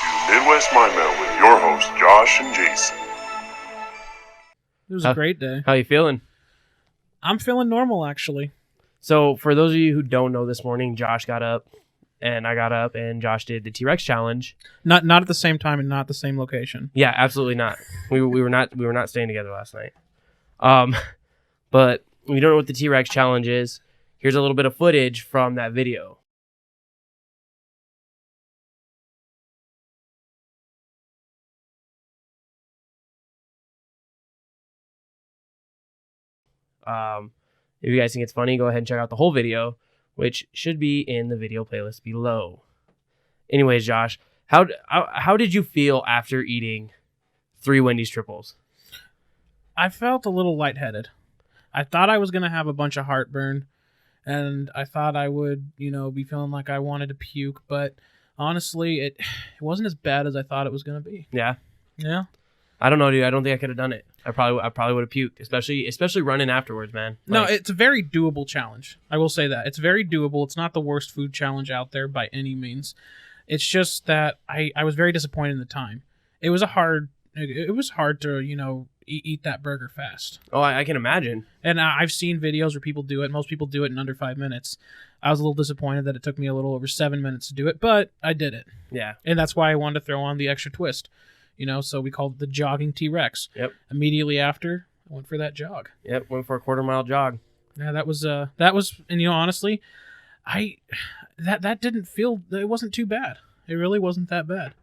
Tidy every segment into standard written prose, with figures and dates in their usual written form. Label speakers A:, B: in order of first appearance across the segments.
A: to Midwest Mind Meld with your hosts, Josh and Jason.
B: It was a great day.
C: How you feeling?
B: I'm feeling normal, actually.
C: So, for those of you who don't know, this morning Josh got up, and I got up, and Josh did the Trex challenge.
B: Not at the same time and not the same location.
C: Yeah, absolutely not. We were not staying together last night. But if you don't know what the Trex challenge is, here's a little bit of footage from that video. If you guys think it's funny, go ahead and check out the whole video, which should be in the video playlist below. Anyways, Josh, how did you feel after eating 3 Wendy's triples?
B: I felt a little lightheaded. I thought I was going to have a bunch of heartburn, and I thought I would, be feeling like I wanted to puke, but honestly, it wasn't as bad as I thought it was going to be.
C: Yeah?
B: Yeah.
C: I don't know, dude. I don't think I could have done it. I probably would have puked, especially running afterwards, man.
B: No, it's a very doable challenge. I will say that. It's very doable. It's not the worst food challenge out there by any means. It's just that I was very disappointed in the time. It was hard to, eat that burger fast.
C: Oh, I can imagine.
B: And I've seen videos where people do it. Most people do it in under 5 minutes. I was a little disappointed that it took me a little over 7 minutes to do it, but I did it.
C: Yeah.
B: And that's why I wanted to throw on the extra twist. So we called it the jogging Trex.
C: Yep.
B: Immediately after, I went for that jog.
C: Yep, went for a quarter-mile jog.
B: Yeah, that was, and honestly, that didn't feel, it wasn't too bad. It really wasn't that bad.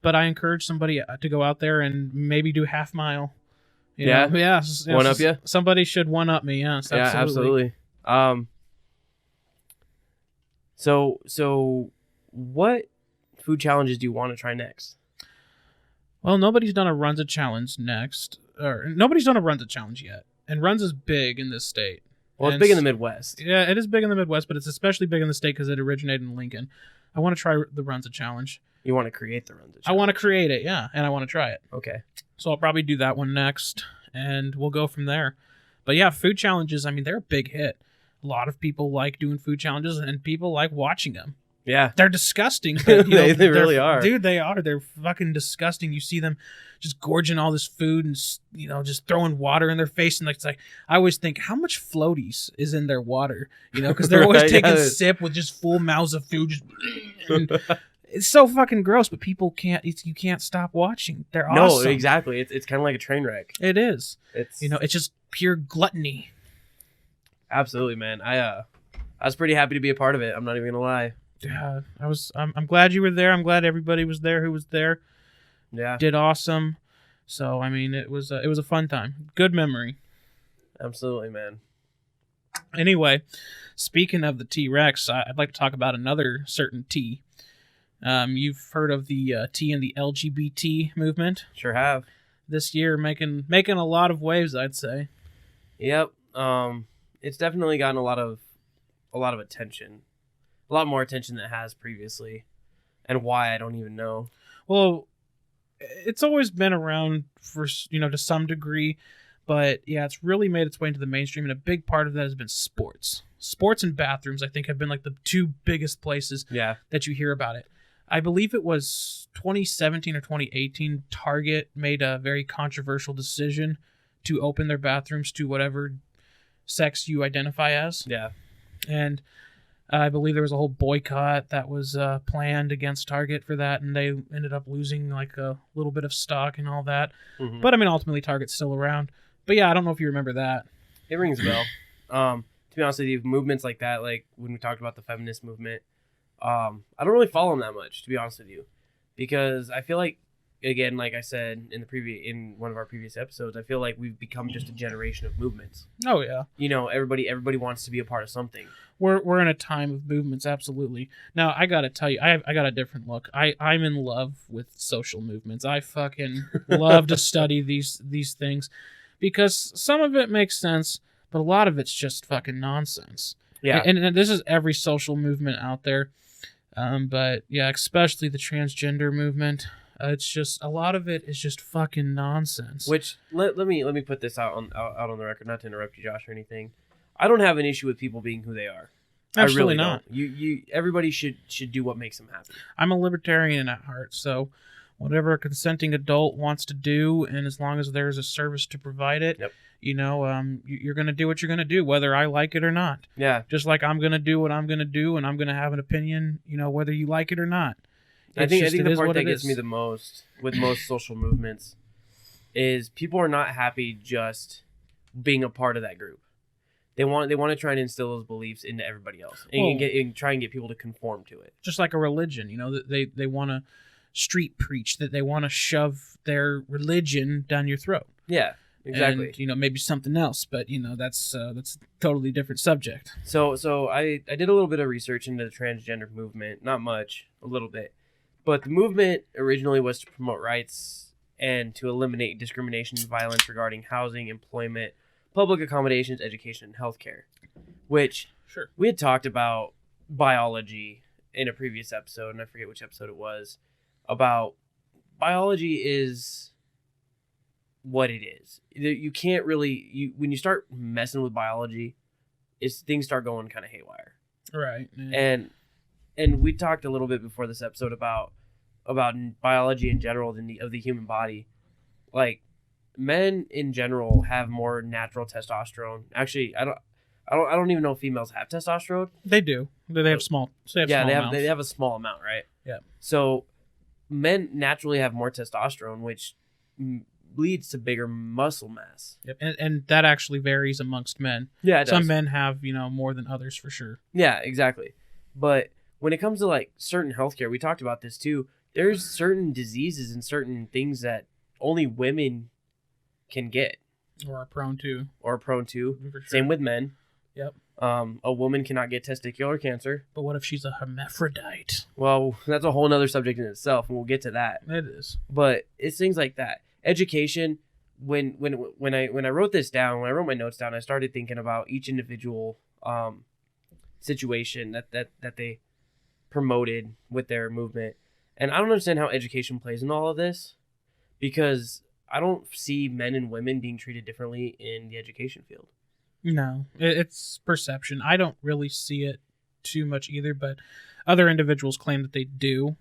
B: But I encourage somebody to go out there and maybe do half mile.
C: Yeah?
B: Yeah.
C: One up you?
B: Somebody should one up me, yes.
C: Yeah, absolutely. So what food challenges do you want to try next?
B: Well, nobody's done a Runza challenge next. Or nobody's done a Runza challenge yet. And Runza's big in this state.
C: Well, it's big in the Midwest.
B: Yeah, it is big in the Midwest, but it's especially big in the state because it originated in Lincoln. I want to try the Runza challenge.
C: You want to create the Runza challenge?
B: I want to create it, yeah, and I want to try it.
C: Okay.
B: So I'll probably do that one next, and we'll go from there. But yeah, food challenges, they're a big hit. A lot of people like doing food challenges, and people like watching them.
C: Yeah.
B: They're disgusting. But,
C: they really are.
B: Dude, they are. They're fucking disgusting. You see them just gorging all this food and, just throwing water in their face. And it's like, I always think, how much floaties is in their water? Because they're always taking a sip with just full mouths of food. And it's so fucking gross, but people can't, you can't stop watching. They're awesome.
C: No, exactly. It's kind of like a train wreck.
B: It is. It's just pure gluttony.
C: Absolutely, man. I was pretty happy to be a part of it. I'm not even going to lie.
B: Yeah, I'm glad you were there. I'm glad everybody was there who was there.
C: Yeah.
B: Did awesome. So, it was a fun time. Good memory.
C: Absolutely, man.
B: Anyway, speaking of the Trex, I'd like to talk about another certain T. You've heard of the T in the LGBT movement?
C: Sure have.
B: This year making a lot of waves, I'd say.
C: Yep. It's definitely gotten a lot of attention. A lot more attention than it has previously. And why, I don't even know.
B: Well, it's always been around for, to some degree. But, yeah, it's really made its way into the mainstream. And a big part of that has been sports. Sports and bathrooms, I think, have been like the two biggest places that you hear about it. I believe it was 2017 or 2018, Target made a very controversial decision to open their bathrooms to whatever sex you identify as.
C: Yeah.
B: And I believe there was a whole boycott that was planned against Target for that, and they ended up losing like a little bit of stock and all that. Mm-hmm. But ultimately Target's still around. But yeah, I don't know if you remember that.
C: It rings a bell. To be honest with you, movements like that, like when we talked about the feminist movement, I don't really follow them that much, to be honest with you, because I feel like, again, like I said in one of our previous episodes, I feel like we've become just a generation of movements.
B: Oh yeah.
C: Everybody wants to be a part of something.
B: We're in a time of movements, absolutely. Now, I gotta tell you, I got a different look. I'm in love with social movements. I fucking love to study these things because some of it makes sense, but a lot of it's just fucking nonsense.
C: Yeah.
B: And this is every social movement out there. But yeah, especially the transgender movement. It's just a lot of it is just fucking nonsense.
C: Which let me put this out on the record, not to interrupt you, Josh, or anything. I don't have an issue with people being who they are.
B: Absolutely
C: I really
B: not.
C: don't. Everybody should do what makes them happy.
B: I'm a libertarian at heart, so whatever a consenting adult wants to do, and as long as there's a service to provide it,
C: Yep.
B: You're going to do what you're going to do, whether I like it or not.
C: Yeah.
B: Just like I'm going to do what I'm going to do, and I'm going to have an opinion, whether you like it or not.
C: I think the part that gets me the most with most social movements is people are not happy just being a part of that group. They want to try and instill those beliefs into everybody else and try and get people to conform to it.
B: Just like a religion, they want to street preach, that they want to shove their religion down your throat.
C: Yeah, exactly.
B: And, maybe something else, but that's a totally different subject.
C: So I did a little bit of research into the transgender movement, not much, a little bit, but the movement originally was to promote rights and to eliminate discrimination and violence regarding housing, employment, public accommodations, education, and healthcare, which
B: sure
C: we had talked about biology in a previous episode, and I forget which episode it was, about biology is what it is. You can't really, when you start messing with biology, things start going kind of haywire.
B: Right. Yeah.
C: And we talked a little bit before this episode about biology in general of the human body. Like, men in general have more natural testosterone. Actually, I don't even know if females have testosterone.
B: They do. They have small. They
C: have a small amount, right?
B: Yeah.
C: So men naturally have more testosterone, which leads to bigger muscle mass.
B: Yep. And that actually varies amongst men.
C: Yeah, it
B: some
C: does.
B: men have more than others for sure.
C: Yeah, exactly. But when it comes to like certain healthcare, we talked about this too. There's certain diseases and certain things that only women can get
B: or are prone to.
C: For sure. Same with men.
B: Yep.
C: A woman cannot get testicular cancer.
B: But what if she's a hermaphrodite?
C: Well, that's a whole nother subject in itself, and we'll get to that.
B: It is.
C: But it's things like that. Education. When I wrote this down, when I wrote my notes down, I started thinking about each individual situation that they promoted with their movement, and I don't understand how education plays in all of this, because I don't see men and women being treated differently in the education field.
B: No, it's perception. I don't really see it too much either, but other individuals claim that they do,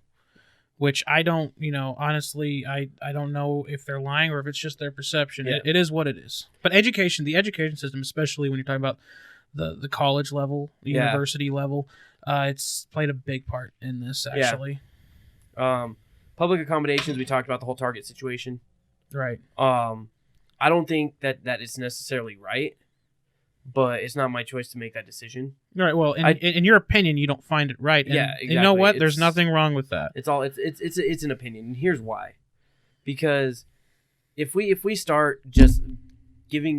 B: which I don't, honestly, I don't know if they're lying or if it's just their perception.
C: Yeah.
B: It is what it is. But the education system, especially when you're talking about the college level, the university level, it's played a big part in this, actually.
C: Yeah. Public accommodations, we talked about the whole Target situation.
B: Right.
C: I don't think that it's necessarily right, but it's not my choice to make that decision.
B: Right. Well, in your opinion, you don't find it right. And,
C: yeah, exactly.
B: You know what? There's nothing wrong with that.
C: It's an opinion, and here's why. Because if we start just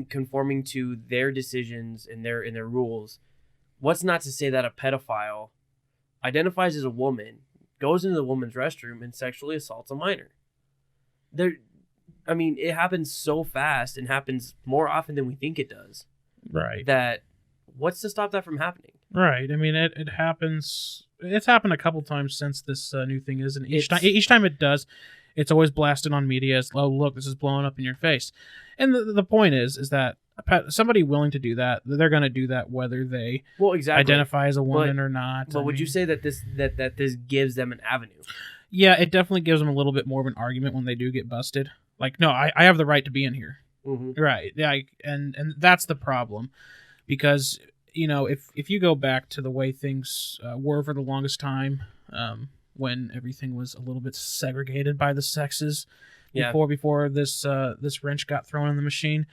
C: conforming to their decisions and their rules, what's not to say that a pedophile identifies as a woman, goes into the woman's restroom, and sexually assaults a minor? It happens so fast and happens more often than we think it does.
B: Right.
C: That what's to stop that from happening?
B: Right. I mean, it happens. It's happened a couple times since this new thing is, and each time it does, it's always blasted on media as, oh, look, this is blowing up in your face. And the point is that somebody willing to do that, they're going to do that whether they identify as a woman or not.
C: But would you say that this gives them an avenue?
B: Yeah, it definitely gives them a little bit more of an argument when they do get busted. Like, no, I have the right to be in here.
C: Mm-hmm.
B: Right. Yeah. And that's the problem, because, if you go back to the way things were for the longest time, when everything was a little bit segregated by the sexes, before this wrench got thrown in the machine.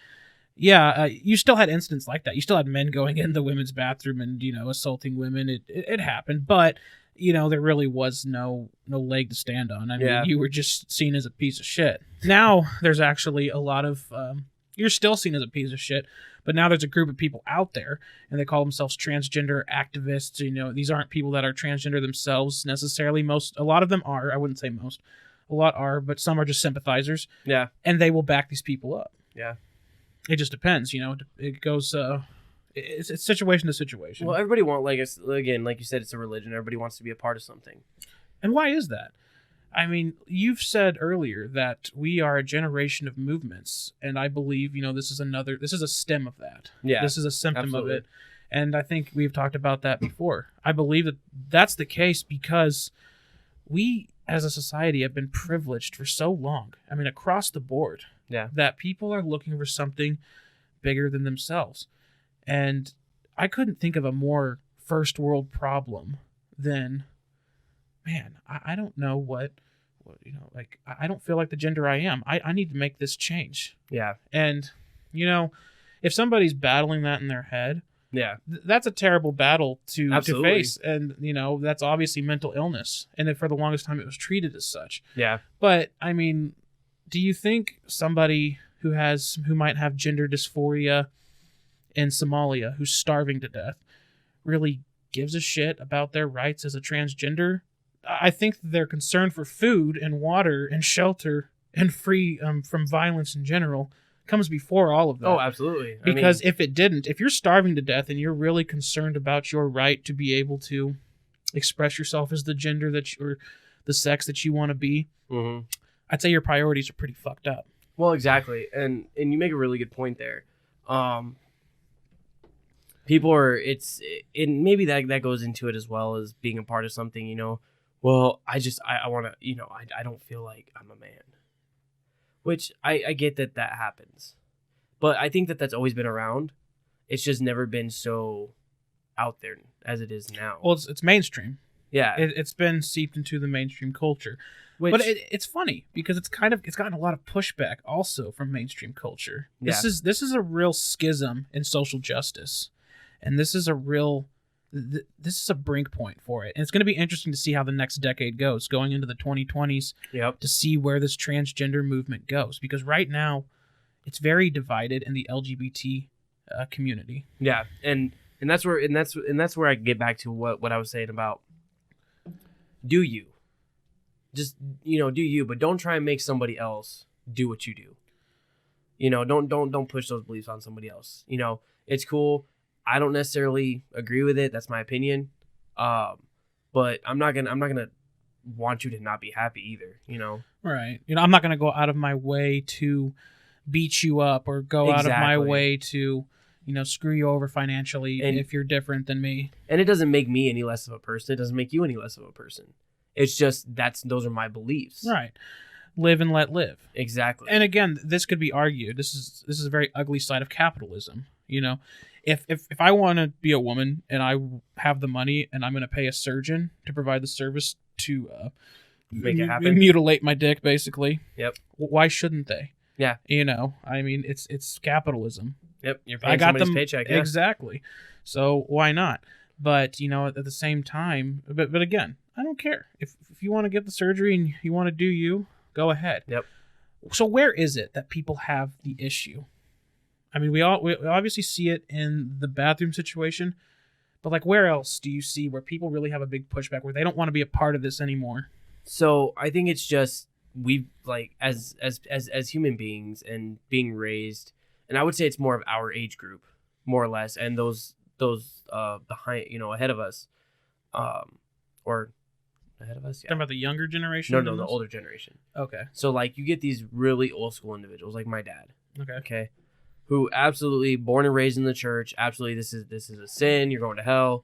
B: Yeah, you still had incidents like that. You still had men going in the women's bathroom and, assaulting women. It happened, but there really was no leg to stand on. I mean, you were just seen as a piece of shit. Now there's actually a lot of you're still seen as a piece of shit, but now there's a group of people out there, and they call themselves transgender activists. These aren't people that are transgender themselves necessarily. A lot of them are. I wouldn't say most. A lot are, but some are just sympathizers.
C: Yeah,
B: and they will back these people up.
C: Yeah,
B: it just depends. It goes. It's situation to situation.
C: Well, everybody like you said, it's a religion. Everybody wants to be a part of something.
B: And why is that? I mean, you've said earlier that we are a generation of movements, and I believe, this is a stem of that.
C: Yeah,
B: this is a symptom
C: absolutely.
B: of it. And I think we've talked about that before. I believe that that's the case because we as a society have been privileged for so long. I mean, across the board, that people are looking for something bigger than themselves. And I couldn't think of a more first world problem than, man, I don't know what like, I don't feel like the gender I am. I need to make this change.
C: Yeah.
B: And, if somebody's battling that in their head, that's a terrible battle to face. And, that's obviously mental illness. And for the longest time, it was treated as such.
C: Yeah.
B: But, I mean, do you think somebody who might have gender dysphoria in Somalia, who's starving to death, really gives a shit about their rights as a transgender? I think their concern for food and water and shelter and free from violence in general comes before all of that.
C: Oh, absolutely.
B: Because if you're starving to death and you're really concerned about your right to be able to express yourself as the gender or the sex that you want to be, I'd say your priorities are pretty fucked up.
C: Well, exactly. And you make a really good point there. People are, and maybe that goes into it as well as being a part of something, Well, I want to, I don't feel like I'm a man. Which I get that happens. But I think that that's always been around. It's just never been so out there as it is now.
B: Well, it's mainstream.
C: Yeah.
B: It's been seeped into the mainstream culture. But it's funny because it's gotten a lot of pushback also from mainstream culture. This is a real schism in social justice. And this is a brink point for it. And it's going to be interesting to see how the next decade goes, going into the 2020s, to see where this transgender movement goes. Because right now, it's very divided in the LGBT community.
C: Yeah, and that's where I get back to what I was saying about do you. Just, do you, but don't try and make somebody else do what you do. Don't push those beliefs on somebody else. It's cool. I don't necessarily agree with it. That's my opinion. But I'm not gonna want you to not be happy either.
B: Right. I'm not gonna go out of my way to beat you up or go out of my way to, screw you over financially if you're different than me.
C: And it doesn't make me any less of a person. It doesn't make you any less of a person. It's just those are my beliefs.
B: Right. Live and let live.
C: Exactly.
B: And again, this could be argued. This is a very ugly side of capitalism. If I want to be a woman and I have the money and I'm going to pay a surgeon to provide the service to
C: make it happen,
B: mutilate my dick, basically.
C: Yep.
B: Why shouldn't they?
C: Yeah.
B: I mean, it's capitalism.
C: Yep. You're paying somebody's paycheck. Yeah.
B: Exactly. So why not? But at the same time, but again, I don't care if you want to get the surgery and you want to do you, go ahead.
C: Yep.
B: So where is it that people have the issue? I mean, we obviously see it in the bathroom situation, but like, where else do you see where people really have a big pushback where they don't want to be a part of this anymore?
C: So I think it's just we've like as human beings and being raised, and I would say it's more of our age group, more or less, and those behind ahead of us, or ahead of us. Yeah.
B: Talking about the younger generation?
C: No, the older generation.
B: Okay.
C: So like you get these really old school individuals like my dad.
B: Okay.
C: Who absolutely born and raised in the church, absolutely this is a sin, you're going to hell,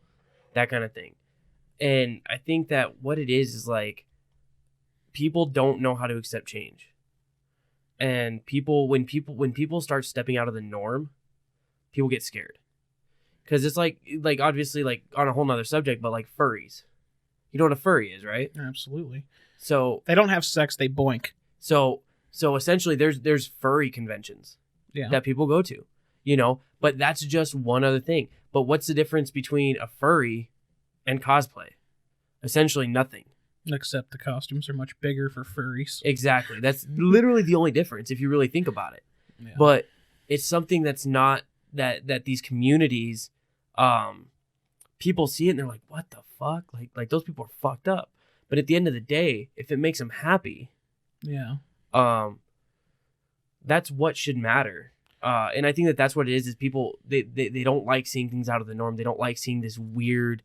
C: that kind of thing. And I think that what it is like people don't know how to accept change. And when people start stepping out of the norm, people get scared. Cuz it's like obviously like on a whole nother subject, but like furries. You know what a furry is, right?
B: Absolutely.
C: So
B: they don't have sex, they boink.
C: So essentially there's furry conventions.
B: Yeah.
C: That people go to, but that's just one other thing. But what's the difference between a furry and cosplay? Essentially nothing.
B: Except the costumes are much bigger for furries.
C: Exactly. That's literally the only difference if you really think about it. Yeah. But it's something that's not that these communities, people see it and they're like, what the fuck? Like those people are fucked up. But at the end of the day, if it makes them happy,
B: yeah.
C: That's what should matter. And I think that's what it is people, they don't like seeing things out of the norm. They don't like seeing this weird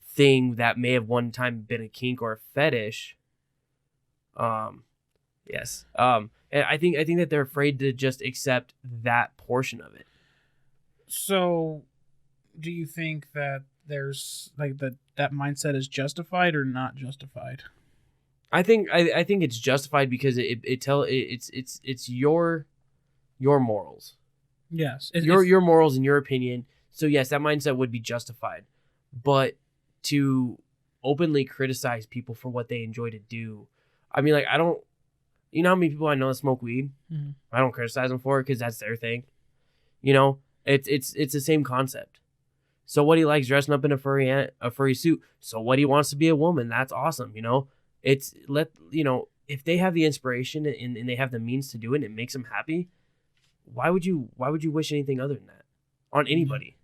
C: thing that may have one time been a kink or a fetish. Yes. And I think that they're afraid to just accept that portion of it.
B: So do you think that there's like that mindset is justified or not justified?
C: I think it's justified because it's your morals.
B: Yes,
C: Your morals and your opinion. So yes, that mindset would be justified. But to openly criticize people for what they enjoy to do, I mean, like, I don't. You know how many people I know that smoke weed?
B: Mhm.
C: I don't criticize them for it because that's their thing. You know, it's the same concept. So what he likes dressing up in a furry suit. So what he wants to be a woman. That's awesome. You know, if they have the inspiration and they have the means to do it and it makes them happy, why would you wish anything other than that on anybody?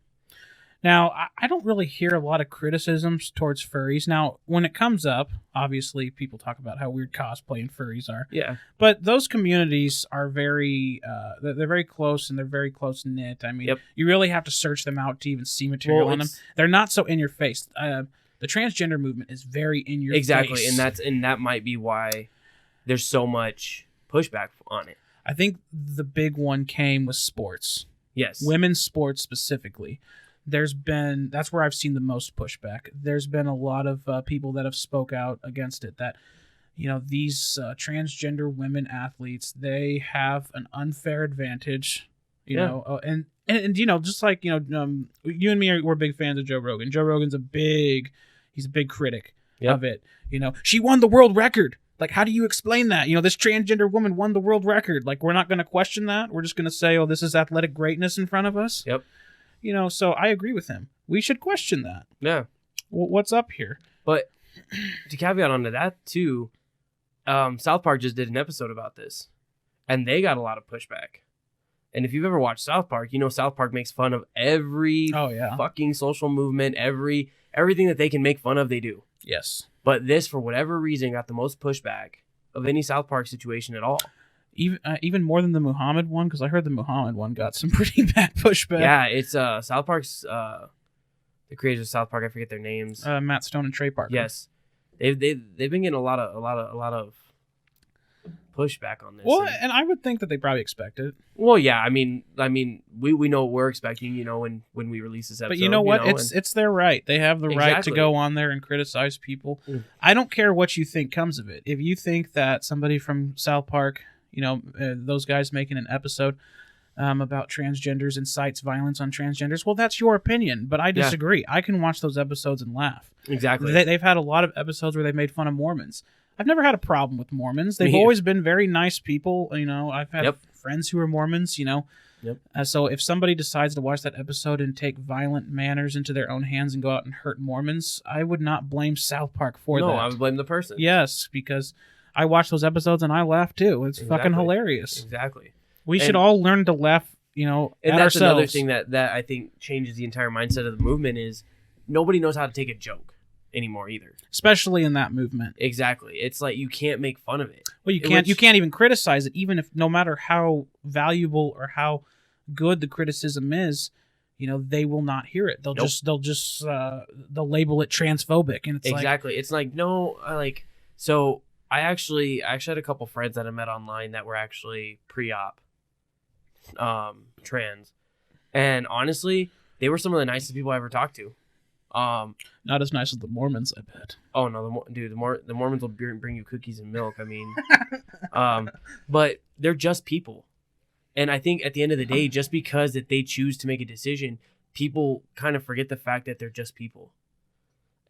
B: Now, I don't really hear a lot of criticisms towards furries. Now, when it comes up, obviously people talk about how weird cosplay and furries are.
C: Yeah.
B: But those communities are very, they're very close and they're very close knit. I mean,
C: Yep.
B: you really have to search them out to even see material on them. They're not so in your face. The transgender movement is very in your face.
C: Exactly, and that might be why there's so much pushback on it.
B: I think the big one came with sports.
C: Yes.
B: Women's sports specifically. That's where I've seen the most pushback. There's been a lot of people that have spoke out against it, that, you know, these transgender women athletes, they have an unfair advantage, you know, and you know, just like, you know, you and me we're big fans of Joe Rogan. Joe Rogan's he's a big critic of it. You know, she won the world record. Like, how do you explain that? You know, this transgender woman won the world record. Like, we're not going to question that. We're just going to say, oh, this is athletic greatness in front of us.
C: Yep.
B: You know, so I agree with him. We should question that.
C: Yeah.
B: What's up here?
C: But to caveat onto that too, South Park just did an episode about this, and they got a lot of pushback. And if you've ever watched South Park, you know South Park makes fun of every fucking social movement, everything that they can make fun of, they do.
B: Yes.
C: But this, for whatever reason, got the most pushback of any South Park situation at all.
B: Even more than the Muhammad one, because I heard the Muhammad one got some pretty bad pushback.
C: Yeah, it's South Park's the creators of South Park. I forget their names.
B: Matt Stone and Trey Parker.
C: Yes, they've been getting a lot of pushback on this.
B: Well, and I would think that they probably expect it.
C: Well, yeah, I mean, we know what we're expecting, you know, when we release this episode.
B: But you know what? It's their right. They have the right to go on there and criticize people. I don't care what you think comes of it. If you think that somebody from South Park, you know, those guys making an episode about transgenders incites violence on transgenders, well, that's your opinion, but I disagree. Yeah. I can watch those episodes and laugh.
C: Exactly.
B: They've had a lot of episodes where they made fun of Mormons. I've never had a problem with Mormons. They've always been very nice people. You know, I've had friends who are Mormons, you know.
C: Yep.
B: So if somebody decides to watch that episode and take violent manners into their own hands and go out and hurt Mormons, I would not blame South Park for that.
C: No, I would blame the person.
B: Yes, because I watch those episodes and I laugh too. It's fucking hilarious.
C: Exactly.
B: We should all learn to laugh, you know,
C: and
B: at
C: that's
B: ourselves.
C: Another thing that I think changes the entire mindset of the movement is nobody knows how to take a joke anymore either.
B: Especially in that movement.
C: Exactly. It's like you can't make fun of it.
B: Well, you can't even criticize it, even if no matter how valuable or how good the criticism is, you know, they will not hear it. They'll they'll label it transphobic, and it's
C: exactly. It's like, no, so I actually had a couple friends that I met online that were actually pre-op trans, and honestly, they were some of the nicest people I ever talked to.
B: Not as nice as the Mormons, I bet.
C: Oh no, the Mormons will bring you cookies and milk. I mean, but they're just people, and I think at the end of the day, just because that they choose to make a decision, people kind of forget the fact that they're just people,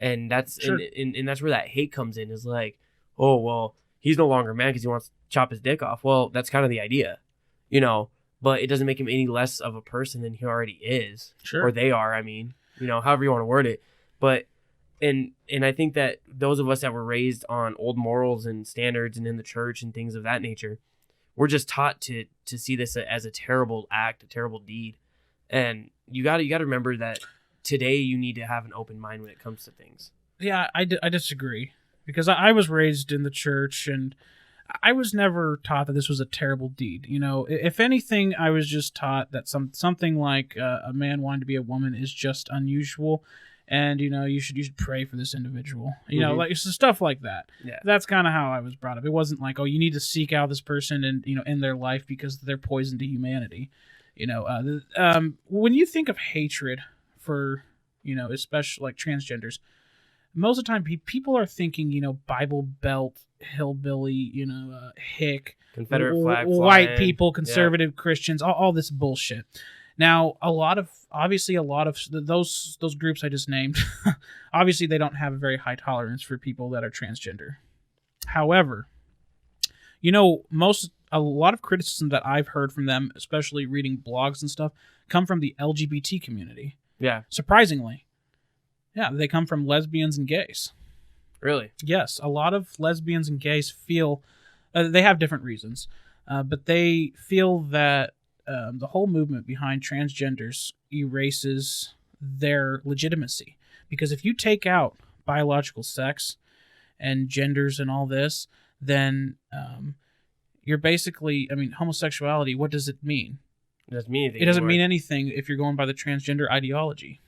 C: and that's and that's where that hate comes in. Is like, oh well, he's no longer a man because he wants to chop his dick off. Well, that's kind of the idea, you know. But it doesn't make him any less of a person than he already is, or they are. I mean, you know, however you want to word it. But and I think that those of us that were raised on old morals and standards and in the church and things of that nature, we're just taught to see this as a terrible act, a terrible deed. And you got to remember that today you need to have an open mind when it comes to things.
B: Yeah, I disagree, because I was raised in the church and I was never taught that this was a terrible deed. You know, if anything, I was just taught that something like a man wanting to be a woman is just unusual, and you know you should pray for this individual. You know, like stuff like that.
C: Yeah.
B: That's kind of how I was brought up. It wasn't like, oh, you need to seek out this person and in their life because they're poison to humanity. You know, when you think of hatred for, especially like transgenders, most of the time people are thinking, Bible Belt, hillbilly, hick,
C: Confederate flag
B: white
C: flying.
B: people, conservative Christians, all this bullshit. Now, obviously a lot of those groups I just named, obviously they don't have a very high tolerance for people that are transgender. However, a lot of criticism that I've heard from them, especially reading blogs and stuff, come from the LGBT community.
C: Yeah.
B: Surprisingly. Yeah, they come from lesbians and gays.
C: Really?
B: Yes, a lot of lesbians and gays feel, they have different reasons, but they feel that the whole movement behind transgenders erases their legitimacy. Because if you take out biological sex and genders and all this, then you're basically, homosexuality, what does it mean?
C: It doesn't mean anything.
B: It doesn't
C: anymore.
B: mean anything if you're going by the transgender ideology.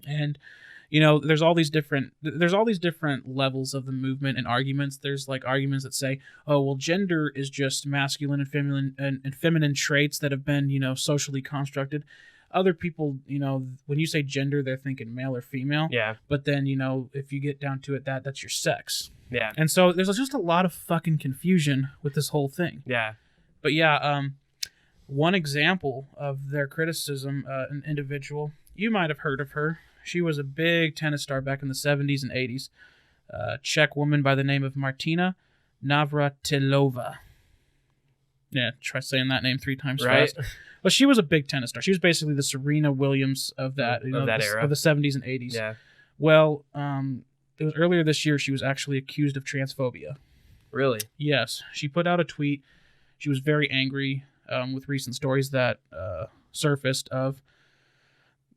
B: And there's all these different levels of the movement and arguments. There's like arguments that say, oh, well, gender is just masculine and feminine traits that have been, socially constructed. Other people, when you say gender, they're thinking male or female.
C: Yeah.
B: But then, if you get down to it, that's your sex.
C: Yeah.
B: And so there's just a lot of fucking confusion with this whole thing.
C: Yeah.
B: But yeah, one example of their criticism, an individual, you might have heard of her. She was a big tennis star back in the 70s and 80s. Czech woman by the name of Martina Navratilova. Yeah, try saying that name 3 times fast. But she was a big tennis star. She was basically the Serena Williams of that,
C: era.
B: of the 70s and 80s.
C: Yeah.
B: Well, it was earlier this year she was actually accused of transphobia.
C: Really?
B: Yes. She put out a tweet. She was very angry with recent stories that surfaced of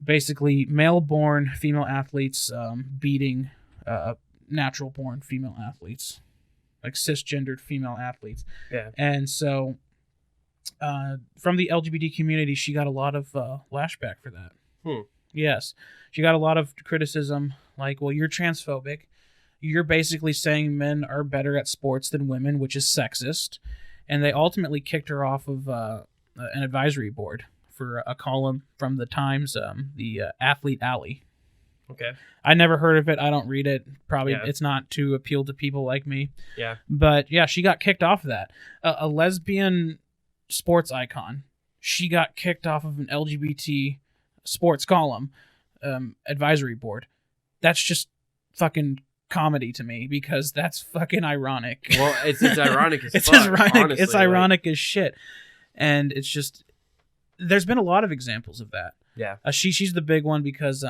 B: basically male-born female athletes beating natural-born female athletes, like cisgendered female athletes.
C: Yeah.
B: And so from the LGBT community, she got a lot of lashback for that. Yes. She got a lot of criticism, like, well, you're transphobic. You're basically saying men are better at sports than women, which is sexist. And they ultimately kicked her off of an advisory board for a column from the Times, the Athlete Alley.
C: Okay.
B: I never heard of it. I don't read it. Probably
C: Yeah.
B: It's not to appeal to people like me.
C: Yeah.
B: But yeah, she got kicked off of that. A lesbian sports icon. She got kicked off of an LGBT sports column advisory board. That's just fucking comedy to me because that's fucking ironic.
C: Well, it's ironic as
B: It's
C: fuck,
B: ironic.
C: honestly,
B: It's ironic as shit. And it's just, there's been a lot of examples of that.
C: Yeah.
B: She's the big one because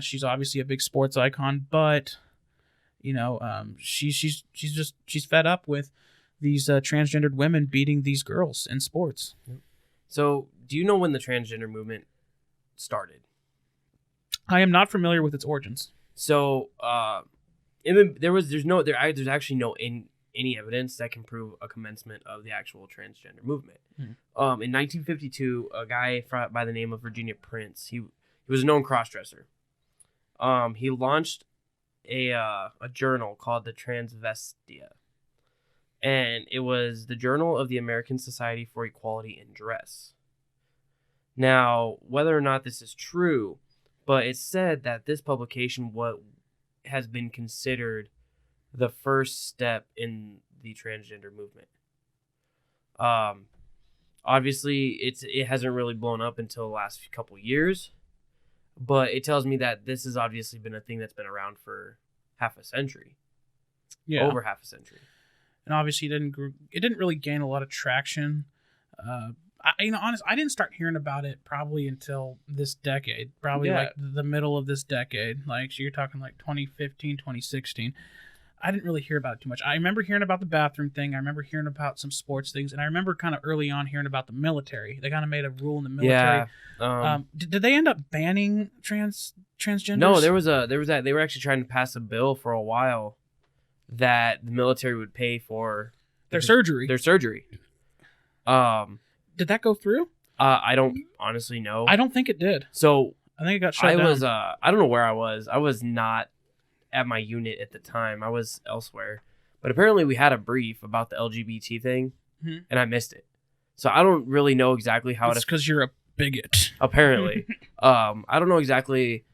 B: she's obviously a big sports icon, but she's fed up with these transgendered women beating these girls in sports.
C: So, do you know when the transgender movement started?
B: I am not familiar with its origins.
C: So, there's actually no any evidence that can prove a commencement of the actual transgender movement. In 1952, a guy by the name of Virginia Prince, he was a known crossdresser. He launched a journal called the Transvestia, and it was the Journal of the American Society for Equality in Dress. Now, whether or not this is true, but it's said that this publication has been considered the first step in the transgender movement. Obviously, it hasn't really blown up until the last couple years, but it tells me that this has obviously been a thing that's been around for half a century.
B: Yeah,
C: over half a century.
B: And obviously, it didn't really gain a lot of traction. Honestly, I didn't start hearing about it probably until this decade, like the middle of this decade. Like, so you're talking like 2015, 2016. I didn't really hear about it too much. I remember hearing about the bathroom thing. I remember hearing about some sports things. And I remember kind of early on hearing about the military. They kind of made a rule in the military.
C: Yeah.
B: Did they end up banning transgenders?
C: No, there was that they were actually trying to pass a bill for a while that the military would pay for
B: their surgery. Did that go through?
C: I don't honestly know.
B: I don't think it did.
C: So
B: I think it got shut down.
C: I don't know where I was. I was not at my unit at the time. I was elsewhere. But apparently we had a brief about the LGBT thing, and I missed it. So I don't really know exactly how
B: it's because you're a bigot.
C: apparently. I don't know exactly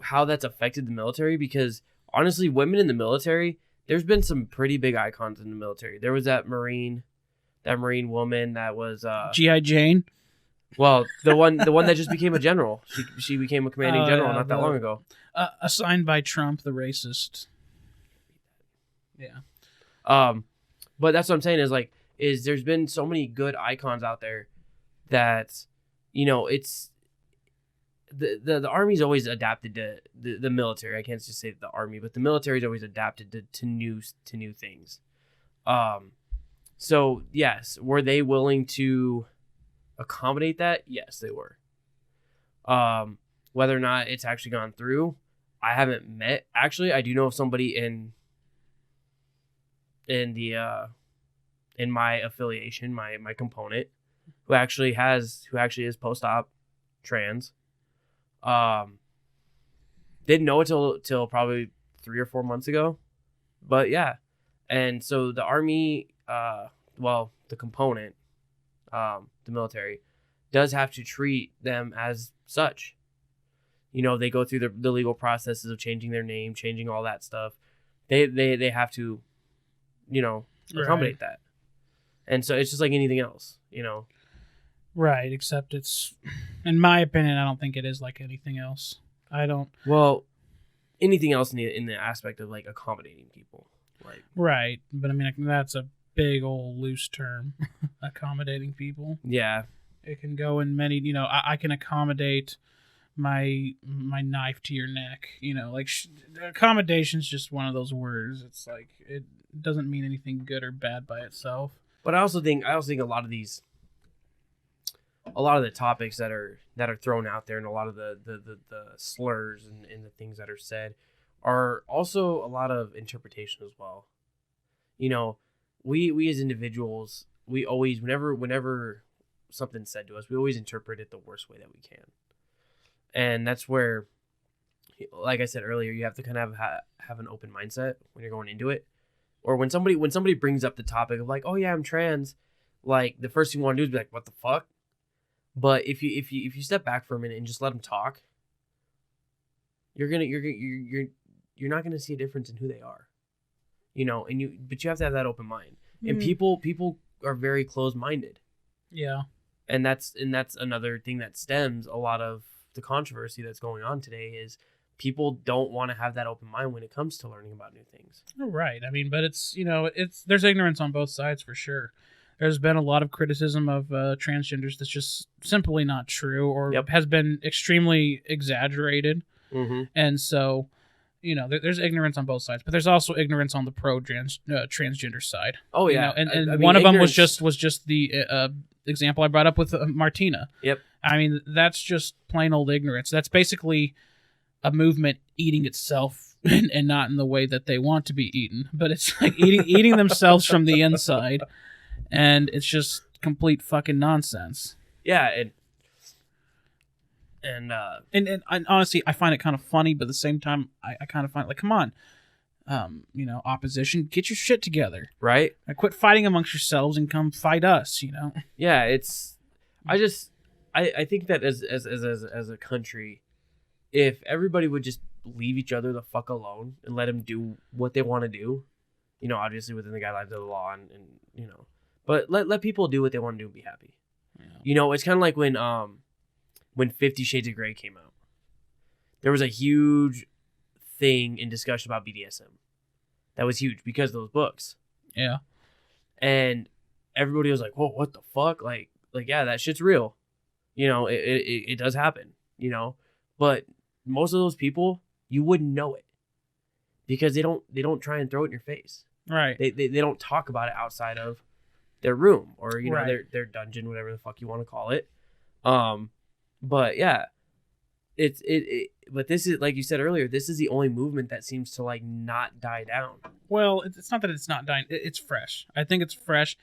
C: how that's affected the military because honestly, women in the military, there's been some pretty big icons in the military. There was that Marine woman that was
B: G.I. Jane.
C: well, the one that just became a general. She became a commanding general not that long ago.
B: Assigned by Trump, the racist. Yeah.
C: But that's what I'm saying is there's been so many good icons out there that, it's the Army's always adapted to the military. I can't just say the Army, but the military's always adapted to new things. So yes, were they willing to accommodate that? Yes, they were. Whether or not it's actually gone through, I haven't met. Actually, I do know of somebody in my affiliation, my component, who actually is post-op trans. Didn't know it till probably 3 or 4 months ago, but yeah. And so the Army, the component, the military, does have to treat them as such. They go through the legal processes of changing their name, changing all that stuff. They have to, accommodate that. And so it's just like anything else,
B: Right, except it's, in my opinion, I don't think it is like anything else. I don't.
C: Well, anything else in the aspect of like accommodating people, like
B: right, but I mean that's a big old loose term, accommodating people.
C: Yeah,
B: it can go in many. I can accommodate my knife to your neck. Accommodation's just one of those words. It's like it doesn't mean anything good or bad by itself.
C: But I also think a lot of the topics that are thrown out there and a lot of the slurs and the things that are said are also a lot of interpretation as well. We as individuals, we always, whenever something's said to us, we always interpret it the worst way that we can. And that's where, like I said earlier, you have to kind of have an open mindset when you're going into it. Or when somebody brings up the topic of like, oh yeah, I'm trans, like the first thing you want to do is be like, what the fuck? But if you step back for a minute and just let them talk, you're not gonna see a difference in who they are, but you have to have that open mind. And people are very closed-minded.
B: Yeah.
C: And that's another thing that stems a lot of the controversy that's going on today is people don't want to have that open mind when it comes to learning about new things.
B: Right. I mean, but it's there's ignorance on both sides for sure. There's been a lot of criticism of transgenders that's just simply not true or has been extremely exaggerated.
C: Mm-hmm.
B: And so, there's ignorance on both sides, but there's also ignorance on the transgender side.
C: Oh yeah,
B: and
C: I mean,
B: one of them was
C: ignorance...
B: just the example I brought up with Martina.
C: Yep.
B: I mean, that's just plain old ignorance. That's basically a movement eating itself and not in the way that they want to be eaten, but it's like eating themselves from the inside. And it's just complete fucking nonsense.
C: Yeah,
B: and honestly, I find it kind of funny, but at the same time, I kind of find like, come on, opposition, get your shit together,
C: right?
B: Quit fighting amongst yourselves and come fight us.
C: Yeah, I think that as a country, if everybody would just leave each other the fuck alone and let them do what they want to do, obviously within the guidelines of the law and but let people do what they want to do and be happy. Yeah. It's kind of like when 50 Shades of Grey came out. There was a huge thing in discussion about BDSM. That was huge because of those books.
B: Yeah.
C: And everybody was like, whoa, what the fuck? Like yeah, that shit's real. It does happen, But most of those people, you wouldn't know it. Because they don't try and throw it in your face.
B: Right.
C: They don't talk about it outside of their room or
B: right.
C: their dungeon, whatever the fuck you want to call it. But yeah, but this is, like you said earlier, this is the only movement that seems to like not die down.
B: Well, it's not that it's not dying. It's fresh. I think it's fresh,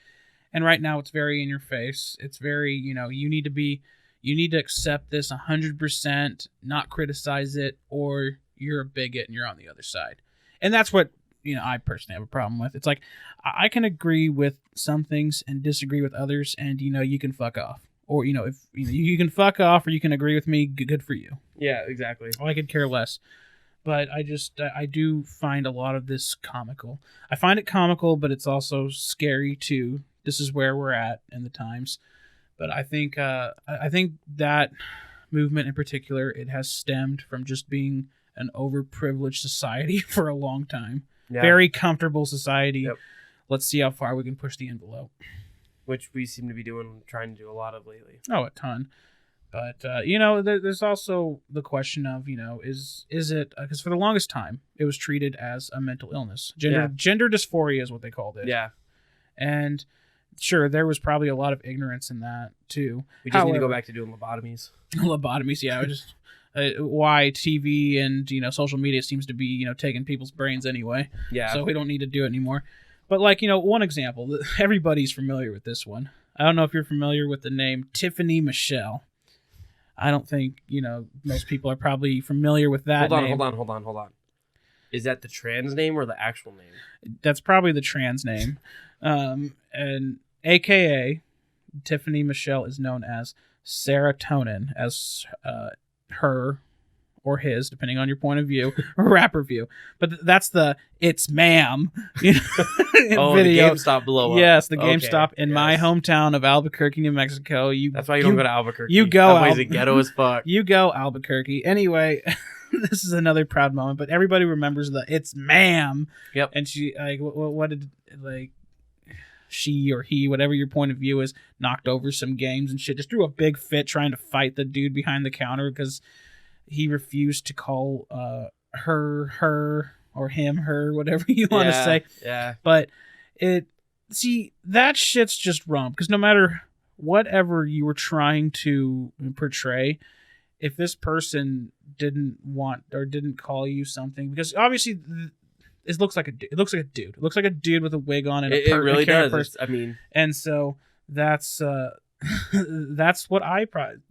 B: and right now it's very in your face. It's very you need to accept this 100%, not criticize it, or you're a bigot and you're on the other side. And that's what I personally have a problem with. It's like I can agree with some things and disagree with others, and you can fuck off. or if you can fuck off or you can agree with me, good for you.
C: Yeah, exactly.
B: I could care less. But I do find a lot of this comical. I find it comical, but it's also scary too. This is where we're at in the times. But I think that movement in particular, it has stemmed from just being an overprivileged society for a long time. Yeah. Very comfortable society. Yep. Let's see how far we can push the envelope.
C: Which we seem to be trying to do a lot of lately.
B: Oh, a ton. But, there's also the question of, is it, because for the longest time, it was treated as a mental illness. Gender dysphoria is what they called it.
C: Yeah.
B: And sure, there was probably a lot of ignorance in that, too.
C: We just need to go back to doing lobotomies.
B: Lobotomies, yeah. Just why TV and, social media seems to be, taking people's brains anyway.
C: Yeah.
B: So we don't need to do it anymore. But, one example, everybody's familiar with this one. I don't know if you're familiar with the name Tiffany Michelle. I don't think, most people are probably familiar with that name.
C: Hold on. Is that the trans name or the actual name?
B: That's probably the trans name. And AKA, Tiffany Michelle is known as Serotonin, as her or his, depending on your point of view, rapper view. But that's the "It's Ma'am" video.
C: The GameStop blow up.
B: Yes, the GameStop in my hometown of Albuquerque, New Mexico.
C: That's why you don't go to Albuquerque.
B: You go.
C: That place is ghetto as fuck.
B: You go Albuquerque. Anyway, this is another proud moment. But everybody remembers the "It's Ma'am."
C: Yep.
B: And she what did she or he, whatever your point of view is, knocked over some games and shit. Just threw a big fit trying to fight the dude behind the counter because he refused to call her or him, her, whatever you want to say.
C: Yeah.
B: But that shit's just wrong, because no matter whatever you were trying to portray, if this person didn't want or didn't call you something, because obviously it looks like a dude. It looks like a dude. It looks like a dude with a wig on and
C: it really does.
B: And so that's that's what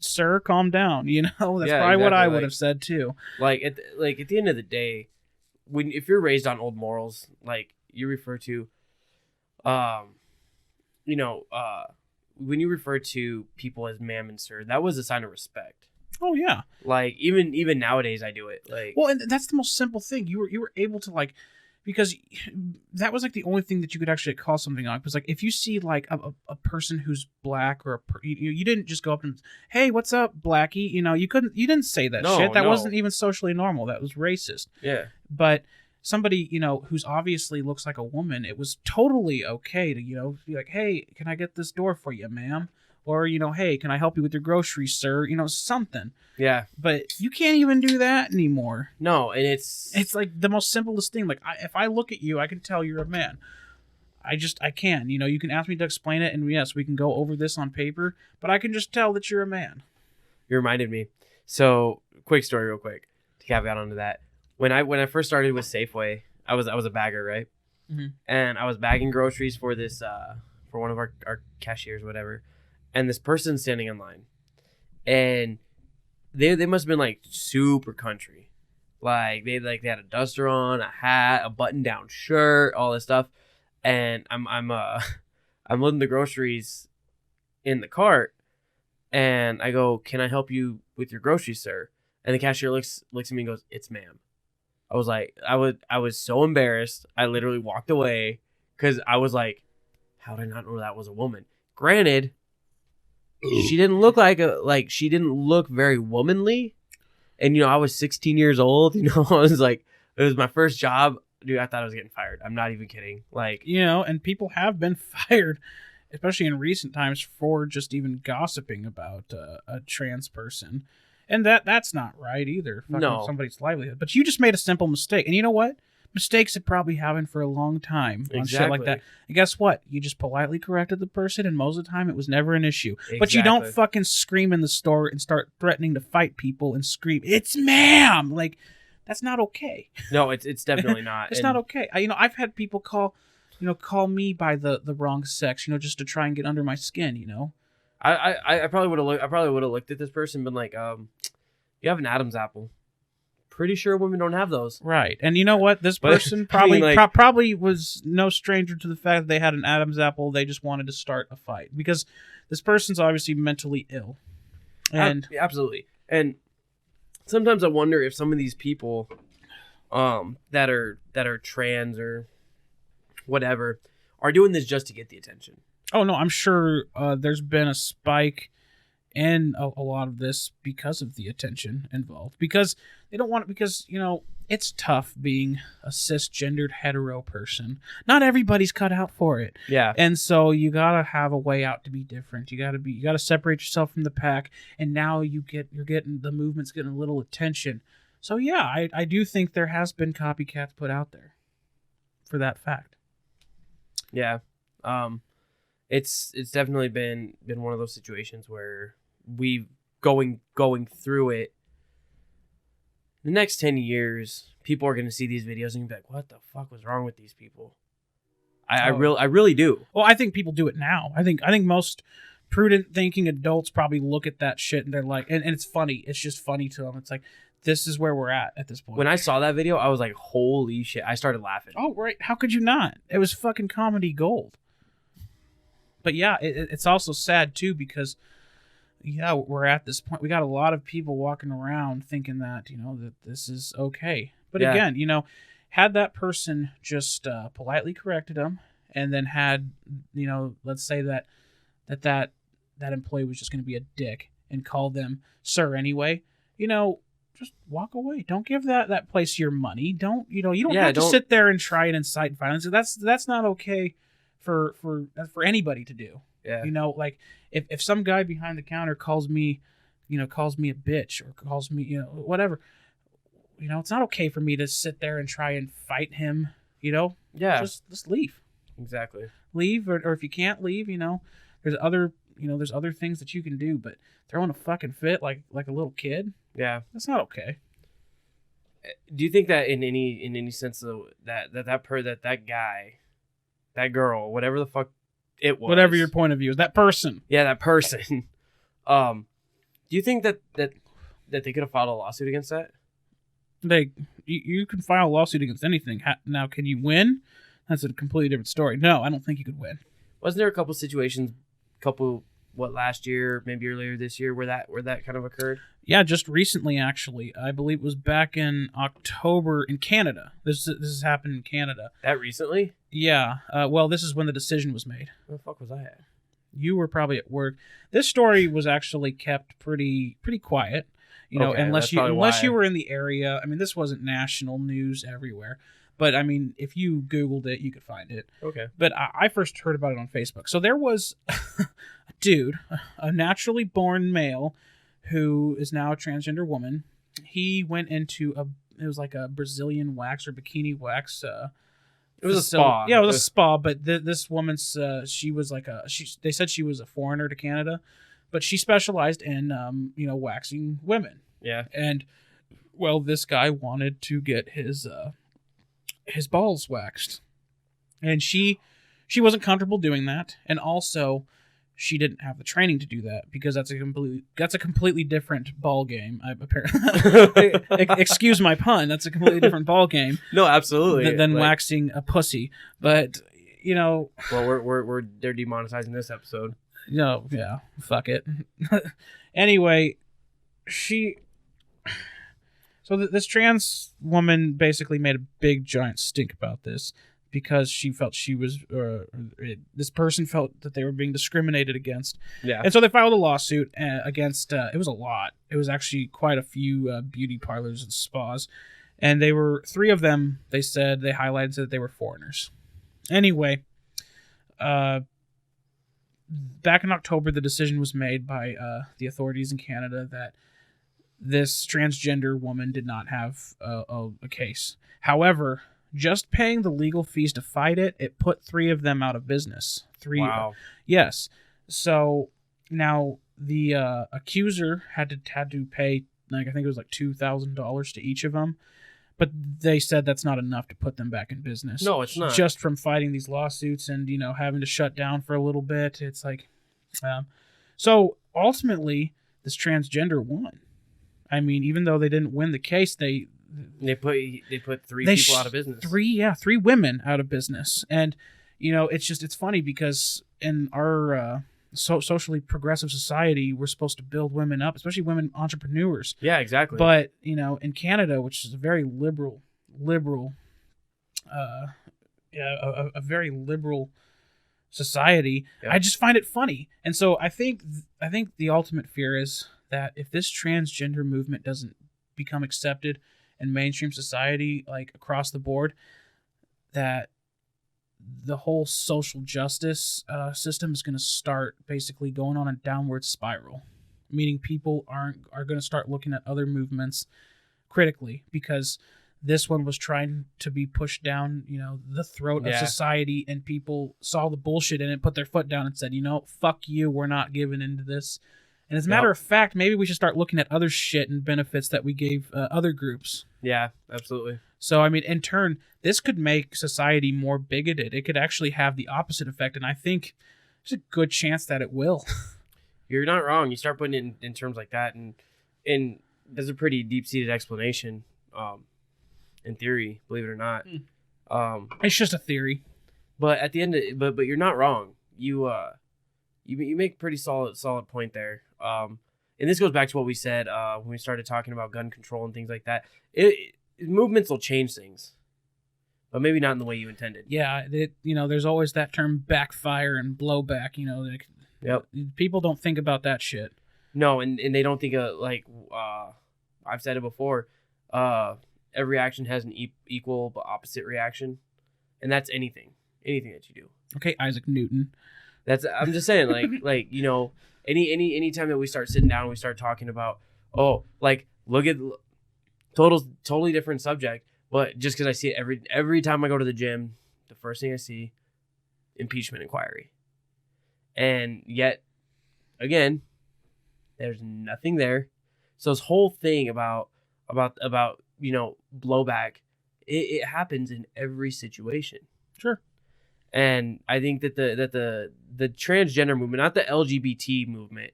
B: sir, calm down. That's probably exactly what I would have said too.
C: Like at the end of the day, if you're raised on old morals, like you refer to, when you refer to people as ma'am and sir, that was a sign of respect.
B: Oh yeah.
C: Like even nowadays I do it. Like,
B: well, and that's the most simple thing. You were able to, like, because that was like the only thing that you could actually call something on. Because like if you see like a person who's black or you didn't just go up and, hey, what's up, Blackie? You didn't say that shit. That wasn't even socially normal. That was racist.
C: Yeah.
B: But somebody who's obviously looks like a woman, it was totally okay to be like, hey, can I get this door for you, ma'am? Or, hey, can I help you with your groceries, sir? Something.
C: Yeah. But
B: you can't even do that anymore.
C: No, and it's
B: like the most simplest thing. Like, if I look at you, I can tell you're a man. I can. You can ask me to explain it, and yes, we can go over this on paper, but I can just tell that you're a man.
C: You reminded me. So, quick story real quick to caveat onto that. When I first started with Safeway, I was a bagger, right?
B: Mm-hmm.
C: And I was bagging groceries for this for one of our cashiers, whatever. And this person's standing in line, and they must have been like super country, like they had a duster on, a hat, a button down shirt, all this stuff. And I'm loading the groceries in the cart, and I go, "Can I help you with your groceries, sir?" And the cashier looks at me and goes, "It's ma'am." I was like, I was so embarrassed. I literally walked away because I was like, how did I not know that was a woman? Granted, she didn't look she didn't look very womanly. And, I was 16 years old. I was like, it was my first job. Dude, I thought I was getting fired. I'm not even kidding. Like,
B: and people have been fired, especially in recent times, for just even gossiping about a trans person. And that's not right either.
C: No.
B: Somebody's livelihood. But you just made a simple mistake. And you know what? Mistakes have probably happened for a long time on shit like that. And guess what? You just politely corrected the person, and most of the time it was never an issue. Exactly. But you don't fucking scream in the store and start threatening to fight people and scream, "It's ma'am!" Like, that's not okay.
C: No, it's definitely not.
B: It's not okay. I've had people call me by the wrong sex, just to try and get under my skin,
C: I probably would have looked at this person and been like, you have an Adam's apple. pretty sure women don't have those.
B: Right. And you know what? This
C: But,
B: person
C: I mean,
B: probably
C: like-
B: probably was no stranger to the fact that they had an Adam's apple. They just wanted to start a fight because this person's obviously mentally ill. And
C: Absolutely. And sometimes I wonder if some of these people that are trans or whatever are doing this just to get the attention.
B: oh no, I'm sure there's been a spike in a lot of this because of the attention involved. Because they don't want it. Because it's tough being a cisgendered hetero person. Not everybody's cut out for it.
C: Yeah.
B: And so you gotta have a way out to be different. You gotta separate yourself from the pack. And now the movement's getting a little attention. So yeah, I do think there has been copycats put out there for that fact.
C: Yeah. It's definitely been one of those situations where we going through it. The next 10 years, people are going to see these videos and be like, what the fuck was wrong with these people? I really do.
B: Well, I think people do it now. I think most prudent thinking adults probably look at that shit and they're like, and it's funny. It's just funny to them. It's like, this is where we're at this point.
C: When I saw that video, I was like, holy shit. I started laughing.
B: Oh, right. How could you not? It was fucking comedy gold. But yeah, it's also sad too because, yeah, we're at this point. We got a lot of people walking around thinking that, that this is okay. But
C: Yeah.
B: again, had that person just politely corrected them and then had, let's say that employee was just going to be a dick and call them sir anyway, just walk away. Don't give that place your money. Don't have to sit there and try and incite violence. That's not okay for anybody to do.
C: Yeah.
B: Like if some guy behind the counter calls me a bitch or calls me, whatever, it's not okay for me to sit there and try and fight him,
C: Yeah.
B: just leave.
C: Exactly.
B: Leave, or if you can't leave, there's other things that you can do, but throwing a fucking fit like a little kid,
C: Yeah.
B: that's not okay.
C: Do you think that in any sense though that guy, that girl, whatever the fuck it was,
B: Whatever your point of view is, that person.
C: Yeah, that person. Do you think that they could have filed a lawsuit against that?
B: You can file a lawsuit against anything. Now, can you win? That's a completely different story. No, I don't think you could win.
C: Wasn't there a couple situations, last year, maybe earlier this year, where that kind of occurred?
B: Yeah, just recently, actually. I believe it was back in October in Canada. This has happened in Canada.
C: That recently?
B: Yeah. Well, this is when the decision was made.
C: Where the fuck was I at?
B: You were probably at work. This story was actually kept pretty quiet.
C: Okay,
B: unless
C: that's probably why.
B: you were in the area. I mean, this wasn't national news everywhere. But, I mean, if you Googled it, you could find it.
C: Okay.
B: But I first heard about it on Facebook. So there was a dude, a naturally born male, who is now a transgender woman. He went into it was like a Brazilian wax or bikini wax.
C: It was a spa.
B: Yeah, it was a spa. But this woman's, she was like they said she was a foreigner to Canada, but she specialized in, waxing women.
C: Yeah.
B: And, well, this guy wanted to get his balls waxed, and she wasn't comfortable doing that, and also she didn't have the training to do that because that's a completely different ball game. Apparently, excuse my pun. That's a completely different ball game.
C: No, absolutely.
B: Than waxing a pussy. But well,
C: they're demonetizing this episode.
B: No, yeah, fuck it. Anyway, So this trans woman basically made a big giant stink about this because she felt this person felt that they were being discriminated against.
C: Yeah.
B: And so they filed a lawsuit against, it was a lot. It was actually quite a few beauty parlors and spas. And they were, 3 of them, they highlighted that they were foreigners. Anyway, back in October, the decision was made by the authorities in Canada that this transgender woman did not have a case. However, just paying the legal fees to fight it put 3 of them out of business. 3.
C: Wow.
B: Yes. So now the accuser had to pay, I think it was $2,000 to each of them. But they said that's not enough to put them back in business.
C: No, it's not.
B: Just from fighting these lawsuits and, having to shut down for a little bit. It's like, so ultimately this transgender won. I mean, even though they didn't win the case, they
C: They put three
B: they
C: people out of business.
B: Three women out of business. And it's funny because in our socially progressive society, we're supposed to build women up, especially women entrepreneurs.
C: Yeah, exactly.
B: But in Canada, which is a very liberal, a very liberal society,
C: yeah.
B: I just find it funny. And so I think the ultimate fear is that if this transgender movement doesn't become accepted in mainstream society, like across the board, that the whole social justice system is going to start basically going on a downward spiral, meaning people are going to start looking at other movements critically because this one was trying to be pushed down, the throat of society, and people saw the bullshit in it, put their foot down and said, fuck you, we're not giving into this. And as a matter of fact, maybe we should start looking at other shit and benefits that we gave other groups.
C: Yeah, absolutely.
B: So, I mean, in turn, this could make society more bigoted. It could actually have the opposite effect, and I think there's a good chance that it will.
C: You're not wrong. You start putting it in terms like that, and there's a pretty deep-seated explanation, in theory, believe it or not.
B: It's just a theory.
C: But at the end, but you're not wrong. You make a pretty solid point there. And this goes back to what we said when we started talking about gun control and things like that. Movements will change things, but maybe not in the way you intended.
B: Yeah, there's always that term backfire and blowback.
C: Yep.
B: People don't think about that shit.
C: No, and they don't think of I've said it before. Every action has an equal but opposite reaction, and that's anything that you do.
B: Okay, Isaac Newton.
C: I'm just saying, any time that we start sitting down and we start talking about, look at totally different subject, but just because I see it every time I go to the gym, the first thing I see, impeachment inquiry, and yet again, there's nothing there. So this whole thing about blowback, it happens in every situation.
B: Sure.
C: And I think that the transgender movement, not the LGBT movement,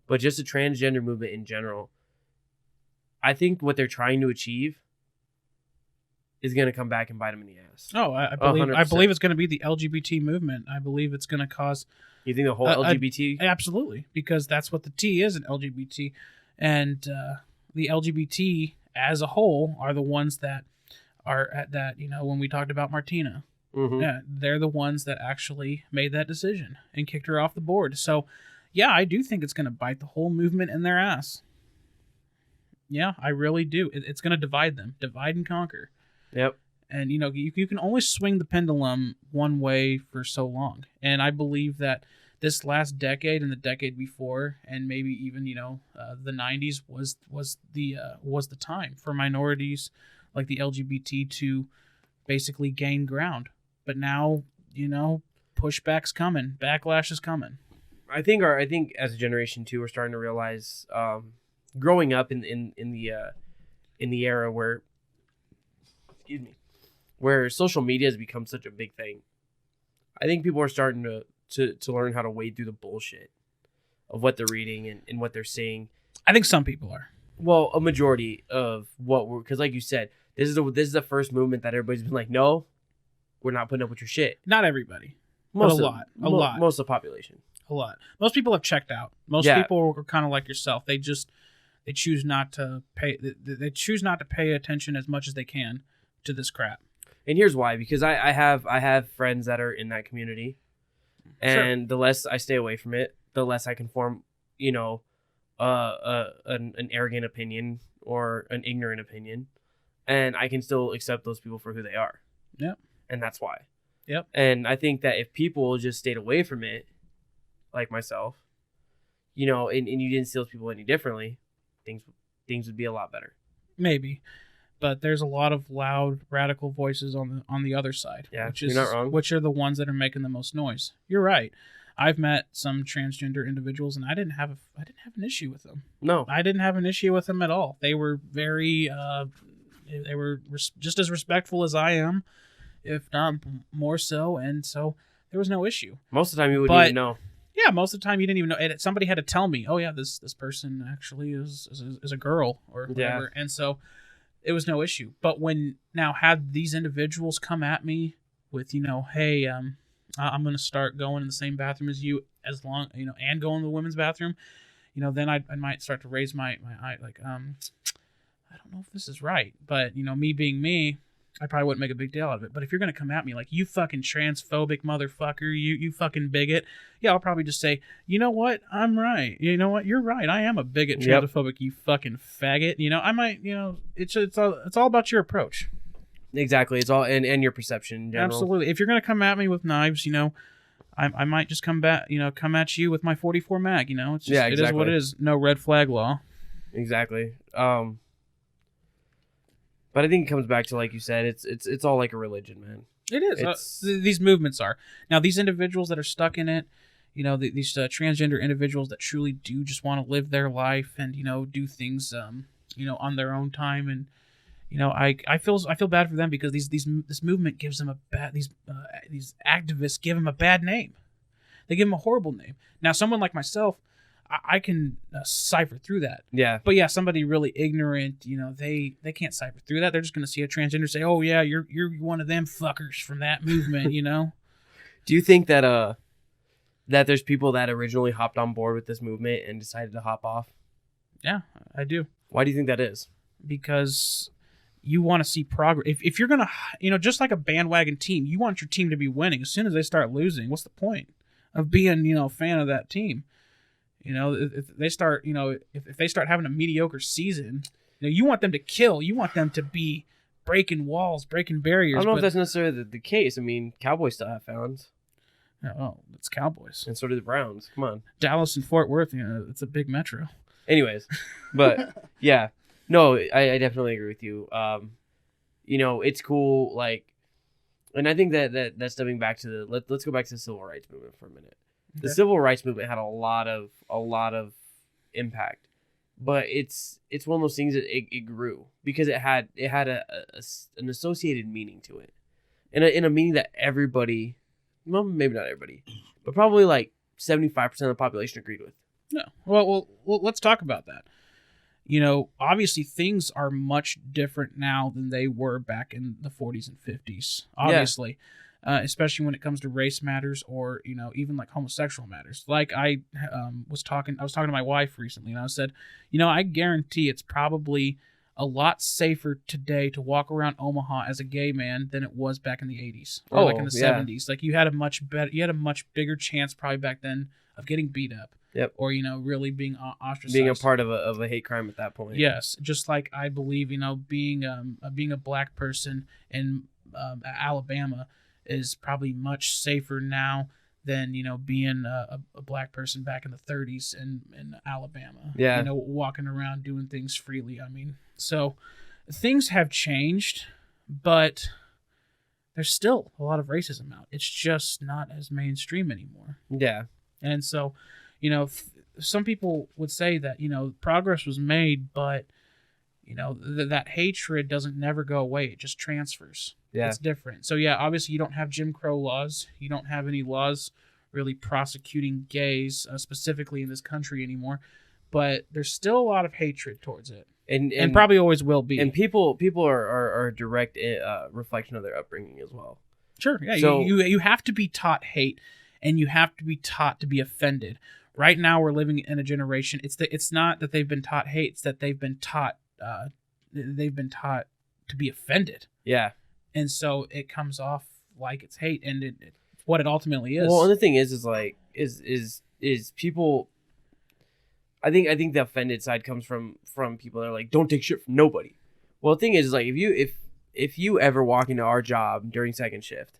C: but just the transgender movement in general, I think what they're trying to achieve is going to come back and bite them in the ass.
B: Oh, I believe it's going to be the LGBT movement. I believe it's going to cause.
C: You think the whole LGBT?
B: Absolutely, because that's what the T is in LGBT, and the LGBT as a whole are the ones that are at that. When we talked about Martina.
C: Mm-hmm.
B: Yeah, they're the ones that actually made that decision and kicked her off the board. So, yeah, I do think it's going to bite the whole movement in their ass. Yeah, I really do. It's going to divide them, divide and conquer.
C: Yep.
B: And, you can only swing the pendulum one way for so long. And I believe that this last decade and the decade before, and maybe even, the 90s was the time for minorities like the LGBT to basically gain ground. But now, pushback's coming. Backlash is coming.
C: I think as a generation too, we're starting to realize, growing up in the era where, where social media has become such a big thing. I think people are starting to learn how to wade through the bullshit of what they're reading and what they're seeing.
B: I think some people are.
C: Well, a majority of because like you said, this is the first movement that everybody's been like, no, we're not putting up with your shit.
B: Not everybody. But a lot.
C: Most of the population.
B: A lot. Most people have checked out. Most people are kind of like yourself. They choose not to pay. They choose not to pay attention as much as they can to this crap.
C: And here's why: because I have friends that are in that community, and the less I stay away from it, the less I can form, an arrogant opinion or an ignorant opinion, and I can still accept those people for who they are.
B: Yep.
C: And that's why.
B: Yep.
C: And I think that if people just stayed away from it, like myself, and you didn't see those people any differently, things would be a lot better.
B: Maybe. But there's a lot of loud, radical voices on the other side.
C: Yeah, you're not wrong.
B: Which are the ones that are making the most noise. You're right. I've met some transgender individuals, and I didn't have an issue with them.
C: No,
B: I didn't have an issue with them at all. They were very, just as respectful as I am, if not more so, and so there was no issue.
C: Most of the time, you wouldn't even know.
B: Yeah, most of the time you didn't even know. And somebody had to tell me, "Oh yeah, this person actually is a girl or whatever."
C: Yeah.
B: And so it was no issue. But when now had these individuals come at me with, hey, I'm going to start going in the same bathroom as you as long, and go in the women's bathroom, then I might start to raise my eye, like, I don't know if this is right. But, me being me, I probably wouldn't make a big deal out of it. But if you're going to come at me like, you fucking transphobic motherfucker, you fucking bigot, yeah, I'll probably just say, you know what? I'm right. You know what? You're right. I am a bigot, transphobic, you fucking faggot. I might, it's all about your approach.
C: Exactly. It's all and your perception in general.
B: Absolutely. If you're going to come at me with knives, I might just come at you with my 44 mag, It's just,
C: yeah, exactly.
B: It is what it is. No red flag law.
C: Exactly. But I think it comes back to, like you said, it's all like a religion, man.
B: It is. These movements are. Now, these individuals that are stuck in it, these transgender individuals that truly do just want to live their life and, do things, on their own time. And, I feel bad for them because this movement gives them these activists give them a bad name. They give them a horrible name. Now, someone like myself, I can cipher through that.
C: Yeah.
B: But yeah, somebody really ignorant, they can't cipher through that. They're just going to see a transgender say, "Oh yeah, you're one of them fuckers from that movement,"
C: Do you think that that there's people that originally hopped on board with this movement and decided to hop off?
B: Yeah, I do.
C: Why do you think that is?
B: Because you want to see progress. If you're going to, just like a bandwagon team, you want your team to be winning. As soon as they start losing, what's the point of being, a fan of that team? If they start, if they start having a mediocre season, you want them to kill. You want them to be breaking walls, breaking barriers.
C: I don't know if that's necessarily the case. I mean, Cowboys still have fans.
B: Oh, it's Cowboys.
C: And so do the Browns. Come on.
B: Dallas and Fort Worth, it's a big metro.
C: Anyways, but yeah. No, I definitely agree with you. It's cool, like, and I think that's stepping back to let's go back to the civil rights movement for a minute. The civil rights movement had a lot of impact, but it's one of those things that it grew because it had an associated meaning to it, in a meaning that everybody, well, maybe not everybody, but probably like 75% of the population agreed with.
B: No, well, let's talk about that. Obviously things are much different now than they were back in the 40s and 50s. Obviously. Yeah. Especially when it comes to race matters or, even like homosexual matters. Like I was talking to my wife recently and I said, I guarantee it's probably a lot safer today to walk around Omaha as a gay man than it was back in the 80s or like in the 70s. Like you had a much bigger chance probably back then of getting beat up.
C: Yep.
B: Or, really being ostracized.
C: Being a part of a hate crime at that point.
B: Yes. Just like I believe, being a black person in Alabama is probably much safer now than, being a black person back in the 30s in Alabama.
C: Yeah.
B: Walking around doing things freely. I mean, so things have changed, but there's still a lot of racism out. It's just not as mainstream anymore.
C: Yeah.
B: And so, some people would say that, progress was made, but, that hatred doesn't never go away. It just transfers.
C: Yeah.
B: It's different. So, yeah, obviously you don't have Jim Crow laws. You don't have any laws really prosecuting gays specifically in this country anymore. But there's still a lot of hatred towards it. And probably always will be.
C: And people are a direct reflection of their upbringing as well.
B: Sure. Yeah. So, you have to be taught hate, and you have to be taught to be offended. Right now, we're living in a generation. It's not that they've been taught hate; it's that they've been taught to be offended.
C: Yeah.
B: And so it comes off like it's hate, and it's what it ultimately is.
C: Well, and the thing is people. I think the offended side comes from people that are like, don't take shit from nobody. Well, the thing is like if you ever walk into our job during second shift,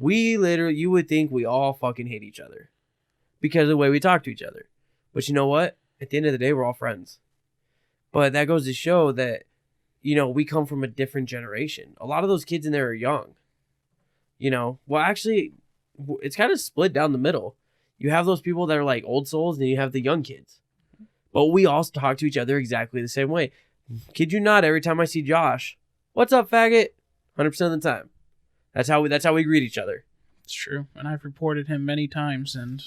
C: you would think we all fucking hate each other because of the way we talk to each other. But you know what? At the end of the day, we're all friends. But that goes to show that, we come from a different generation. A lot of those kids in there are young. Well, actually, it's kind of split down the middle. You have those people that are like old souls, and you have the young kids. But we all talk to each other exactly the same way. Kid you not, every time I see Josh, what's up, faggot? 100% of the time. That's how we greet each other.
B: It's true, and I've reported him many times, and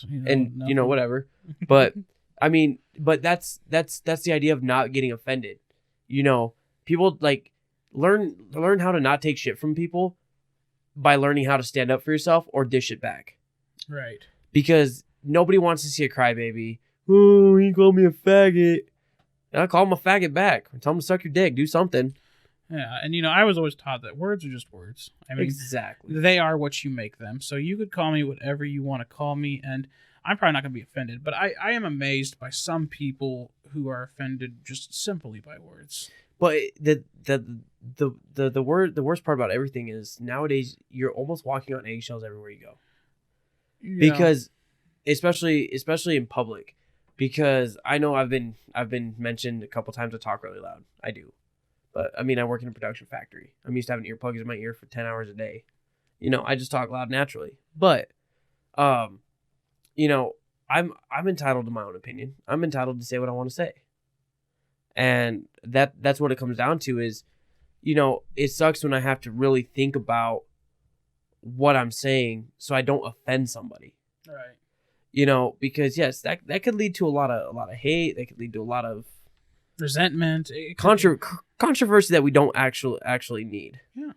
C: whatever. But I mean, but that's the idea of not getting offended. people like learn how to not take shit from people by learning how to stand up for yourself or dish it back.
B: Right.
C: Because nobody wants to see a crybaby. Oh, he called me a faggot. I'll call him a faggot back. Tell him to suck your dick. Do something.
B: Yeah, and I was always taught that words are just words. I mean,
C: Exactly.
B: they are what you make them. So you could call me whatever you want to call me, and I'm probably not going to be offended. But I am amazed by some people who are offended just simply by words.
C: But the worst part about everything is nowadays you're almost walking on eggshells everywhere you go.
B: Yeah.
C: Because especially in public, because I know I've been mentioned a couple times to talk really loud. I do. But I mean, I work in a production factory. I'm used to having earplugs in my ear for 10 hours a day. I just talk loud naturally. But I'm entitled to my own opinion. I'm entitled to say what I want to say. And that's what it comes down to is, it sucks when I have to really think about what I'm saying so I don't offend somebody.
B: Right.
C: Because yes, that could lead to a lot of hate. That could lead to a lot of
B: resentment,
C: controversy that we don't actually need.
B: Yeah.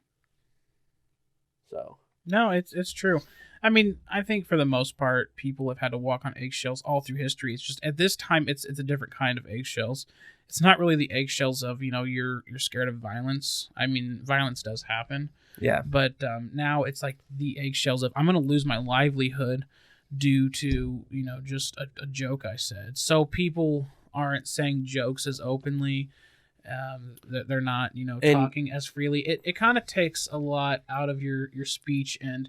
C: So.
B: No, it's true. I mean, I think for the most part, people have had to walk on eggshells all through history. It's just at this time, it's a different kind of eggshells. It's not really the eggshells of you're scared of violence. I mean, violence does happen.
C: Yeah.
B: But now it's like the eggshells of I'm going to lose my livelihood due to just a joke I said. So people aren't saying jokes as openly. They're not talking as freely. It kind of takes a lot out of your speech. And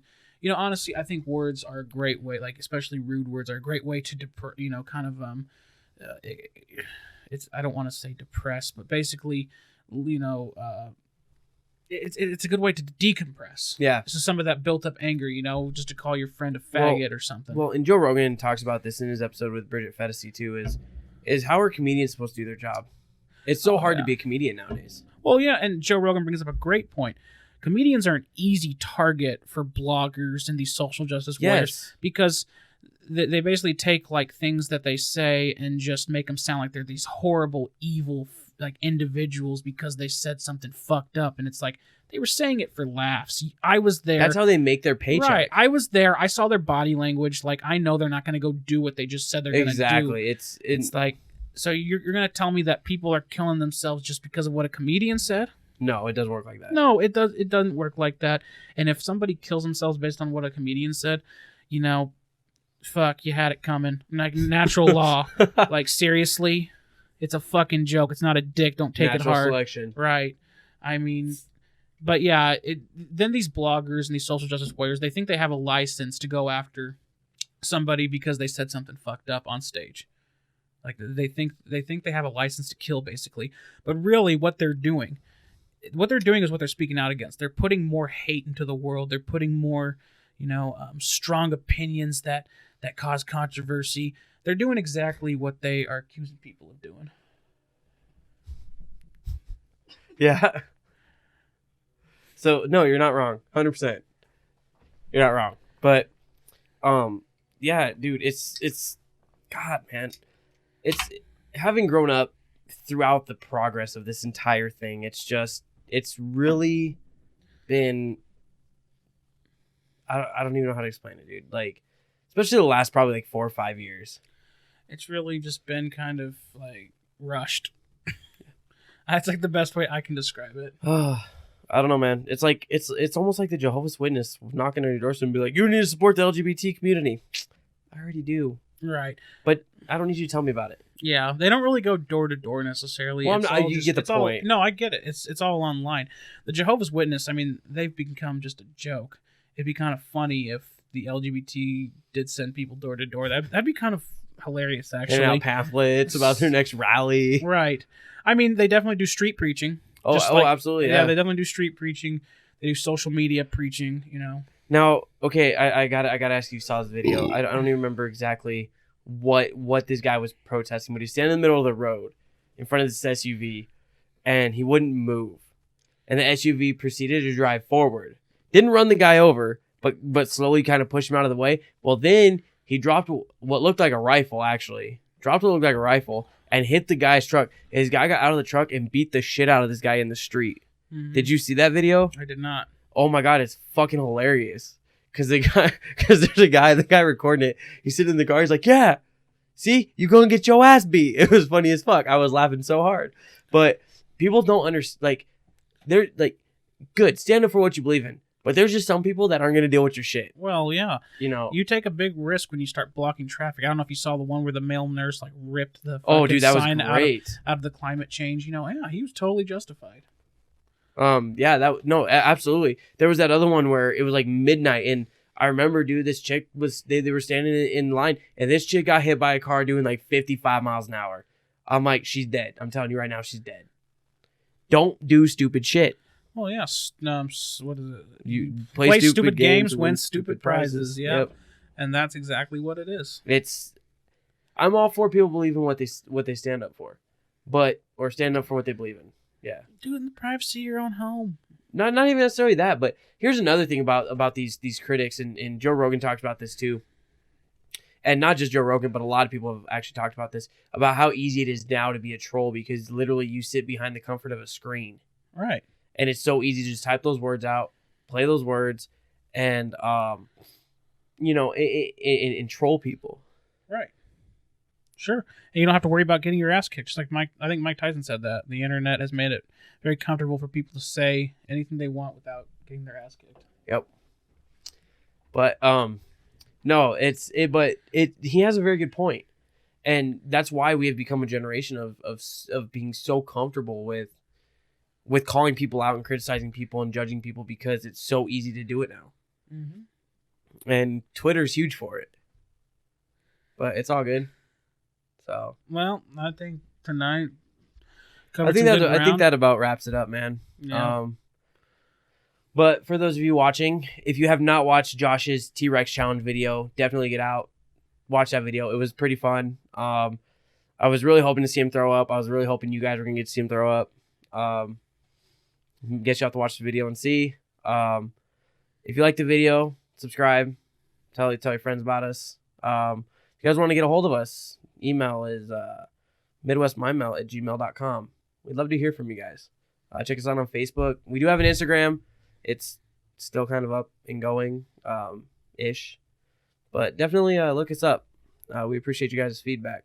B: honestly, I think words are a great way, like especially rude words are a great way to it's I don't want to say depress, but basically it's a good way to decompress.
C: Yeah.
B: So some of that built up anger, just to call your friend a faggot or something.
C: Well, and Joe Rogan talks about this in his episode with Bridget Fetisi too, is how are comedians supposed to do their job? It's so hard to be a comedian nowadays.
B: Well, yeah, and Joe Rogan brings up a great point. Comedians are an easy target for bloggers and these social justice warriors because they basically take like things that they say and just make them sound like they're these horrible, evil like individuals because they said something fucked up, and it's like they were saying it for laughs. I was there.
C: That's how they make their paycheck.
B: Right. I was there. I saw their body language. Like I know they're not going to go do what they just said they're going to do.
C: Exactly.
B: It's like so you're going to tell me that people are killing themselves just because of what a comedian said?
C: No, it doesn't work like that.
B: No, it doesn't work like that. And if somebody kills themselves based on what a comedian said, fuck, you had it coming. Like natural law. Like seriously, it's a fucking joke. It's not a dick. Don't take
C: Natural
B: it hard.
C: Selection.
B: Right. I mean, but yeah, then these bloggers and these social justice warriors, they think they have a license to go after somebody because they said something fucked up on stage. Like they think they have a license to kill, basically. But really, what they're doing is what they're speaking out against. They're putting more hate into the world. They're putting more, strong opinions that cause controversy. They're doing exactly what they are accusing people of doing.
C: Yeah. So no, you're not wrong. 100%. You're not wrong. But, yeah, dude, it's God, man. It's having grown up throughout the progress of this entire thing. It's really been. I don't even know how to explain it, dude. Like, especially the last probably like 4 or 5 years.
B: It's really just been kind of like rushed. That's like the best way I can describe it.
C: I don't know, man. It's like it's almost like the Jehovah's Witness knocking on your doorstep and be like, "You need to support the LGBT community." I already do.
B: Right.
C: But I don't need you to tell me about it.
B: Yeah, they don't really go door to door necessarily.
C: Well, you get the point.
B: No, I get it. It's all online. The Jehovah's Witness, I mean, they've become just a joke. It'd be kind of funny if the LGBT did send people door to door. That'd be kind of hilarious, actually.
C: Handing out pamphlets about their next rally.
B: Right. I mean, they definitely do street preaching.
C: Absolutely. Yeah,
B: they definitely do street preaching. They do social media preaching.
C: Now, okay, I gotta ask you. Saw this video. I don't even remember exactly what this guy was protesting, but he's standing in the middle of the road in front of this SUV, and he wouldn't move, and the SUV proceeded to drive forward. Didn't run the guy over, but slowly kind of pushed him out of the way. Well, then he dropped what looked like a rifle. Actually, dropped what looked like a rifle. and hit the guy's truck. His guy got out of the truck and beat the shit out of this guy in the street.
B: Mhm.
C: Did you see that video?
B: I did not.
C: Oh my God, it's fucking hilarious. Because the guy recording it, he's sitting in the car, he's like, yeah, see, you gonna get your ass beat. It was funny as fuck. I was laughing so hard. But people don't understand, like, they're like, good, stand up for what you believe in. But there's just some people that aren't gonna deal with your shit.
B: Well, yeah.
C: You know.
B: You take a big risk when you start blocking traffic. I don't know if you saw the one where the male nurse like ripped the
C: Dude, that was
B: sign
C: great.
B: out of the climate change. You know, yeah, he was totally justified.
C: Absolutely. There was that other one where it was like midnight, and I remember, dude, this chick was they were standing in line, and this chick got hit by a car doing like 55 miles an hour. I'm like, she's dead. I'm telling you right now, she's dead. Don't do stupid shit.
B: Well, yes. What is it?
C: You play stupid games,
B: win stupid prizes. Yep. And that's exactly what it is.
C: I'm all for people believing what they stand up for, or stand up for what they believe in. Yeah.
B: Do it in the privacy of your own home.
C: Not even necessarily that, but here's another thing about these critics, and Joe Rogan talks about this too. And not just Joe Rogan, but a lot of people have actually talked about this, about how easy it is now to be a troll because literally you sit behind the comfort of a screen.
B: Right.
C: And it's so easy to just type those words out, play those words, and and troll people.
B: Right. Sure. And you don't have to worry about getting your ass kicked. Just like I think Mike Tyson said that. The internet has made it very comfortable for people to say anything they want without getting their ass kicked.
C: Yep. But he has a very good point. And that's why we have become a generation of being so comfortable with calling people out and criticizing people and judging people because it's so easy to do it now.
B: Mm-hmm.
C: And Twitter's huge for it. But it's all good. So,
B: well, I think tonight
C: I think that about wraps it up, man.
B: Yeah.
C: But for those of you watching, if you have not watched Josh's T-Rex challenge video, definitely get out, watch that video. It was pretty fun. I was really hoping to see him throw up. I was really hoping you guys were gonna get to see him throw up. Get you out to watch the video and see. If you like the video, subscribe. Tell your friends about us. If you guys want to get a hold of us, email is midwestmindmelt@gmail.com. We'd love to hear from you guys. Check us out on Facebook. We do have an Instagram. It's still kind of up and going ish. But definitely look us up. We appreciate you guys' feedback.